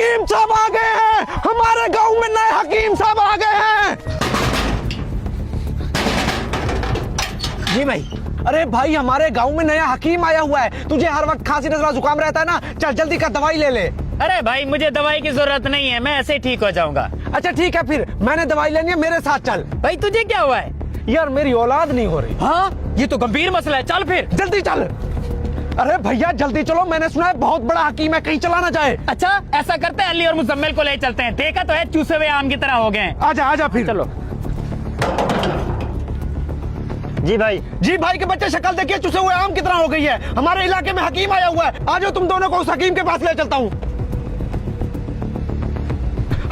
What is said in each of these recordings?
हकीम साहब आ गए हैं, हमारे गांव में नए हकीम साहब आ गए हैं। जी भाई। अरे भाई हमारे गांव में नया हकीम आया हुआ है, तुझे हर वक्त खांसी नजला जुकाम रहता है ना, चल जल्दी का दवाई ले ले। अरे भाई मुझे दवाई की जरूरत नहीं है, मैं ऐसे ही ठीक हो जाऊंगा। अच्छा ठीक है, फिर मैंने दवाई लेनी है, मेरे साथ चल। भाई तुझे क्या हुआ है? यार मेरी औलाद नहीं हो रही। हाँ ये तो गंभीर मसला है, चल फिर जल्दी चल। अरे भैया जल्दी चलो, मैंने सुना है बहुत बड़ा हकीम है, कहीं चला ना जाए। अच्छा ऐसा करते हैं, अली और मुजम्मिल को ले चलते हैं, देखा तो है चूसे हुए आम की तरह हो गए हैं। आजा आजा फिर। चलो। जी भाई। जी भाई के बच्चे शक्ल देखिए चूसे हुए आम की तरह हो गई है, हमारे इलाके में हकीम आया हुआ है, आ जाओ तुम दोनों को उस हकीम के पास ले चलता हूँ।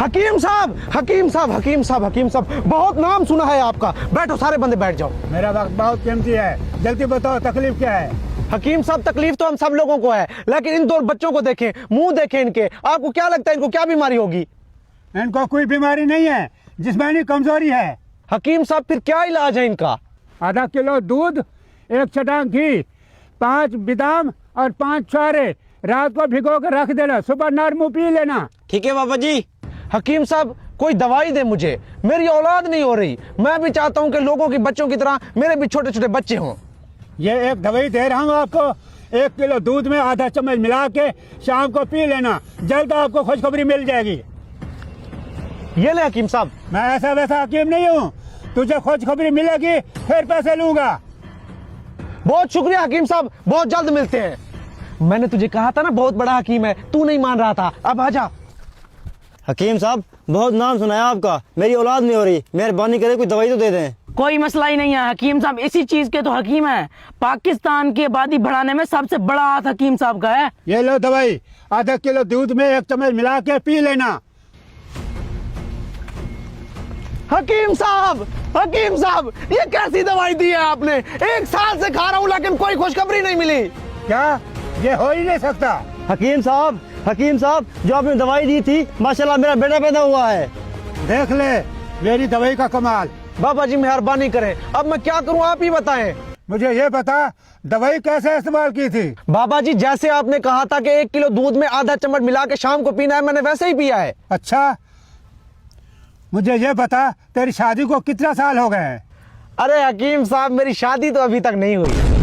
हकीम साहब हकीम साहब हकीम साहब हकीम साहब, बहुत नाम सुना है आपका, बैठो सारे बंदे बैठ जाओ। मेरा वक्त बहुत कीमती है, जल्दी बताओ तकलीफ क्या है। हकीम साहब तकलीफ तो हम सब लोगों को है, लेकिन इन दो बच्चों को देखें, मुंह देखें इनके, आपको क्या लगता है इनको क्या बीमारी होगी? इनको कोई बीमारी नहीं है, जिस्मानी कमजोरी है। हकीम साहब फिर क्या इलाज है इनका? आधा किलो दूध, 1 चटांग घी, 5 बादाम और 5 छुहारे रात को भिगो के रख देना, सुबह नार मुंह पी लेना। ठीक है बाबा जी। हकीम साहब कोई दवाई दे मुझे, मेरी औलाद नहीं हो रही, मैं भी चाहता हूँ कि लोगों के बच्चों की तरह मेरे भी छोटे छोटे बच्चे हों। ये एक दवाई दे रहा हूँ आपको, 1 किलो दूध में आधा चम्मच मिला के शाम को पी लेना, जल्द आपको खुशखबरी मिल जाएगी। ये ले हकीम साहब। मैं ऐसा वैसा हकीम नहीं हूँ, तुझे खुशखबरी मिलेगी फिर पैसे लूंगा। बहुत शुक्रिया हकीम साहब, बहुत जल्द मिलते हैं। मैंने तुझे कहा था ना बहुत बड़ा हकीम है, तू नहीं मान रहा था, अब आजा। हकीम साहब बहुत नाम सुना है आपका, मेरी औलाद नहीं हो रही, मेहरबानी करे कोई दवाई तो दे दें। कोई मसला ही नहीं है हकीम साहब, इसी चीज के तो हकीम है, पाकिस्तान की आबादी बढ़ाने में सबसे बड़ा हाथ हकीम साहब का है। ये लो दवाई, आधा किलो दूध में 1 चम्मच मिला के पी लेना। हकीम साहब ये कैसी दवाई दी है आपने? 1 साल से खा रहा हूँ लेकिन कोई खुशखबरी नहीं मिली। क्या ये हो ही नहीं सकता? हकीम साहब जो आपने दवाई दी थी, माशाल्लाह मेरा बेटा पैदा हुआ है। देख ले मेरी दवाई का कमाल। बाबा जी मेहरबानी करें, अब मैं क्या करूँ आप ही बताएं। मुझे ये बता दवाई कैसे इस्तेमाल की थी? बाबा जी जैसे आपने कहा था कि 1 किलो दूध में आधा चम्मच मिला के शाम को पीना है, मैंने वैसे ही पिया है। अच्छा मुझे ये बता तेरी शादी को कितना साल हो गए हैं? अरे हकीम साहब मेरी शादी तो अभी तक नहीं हुई।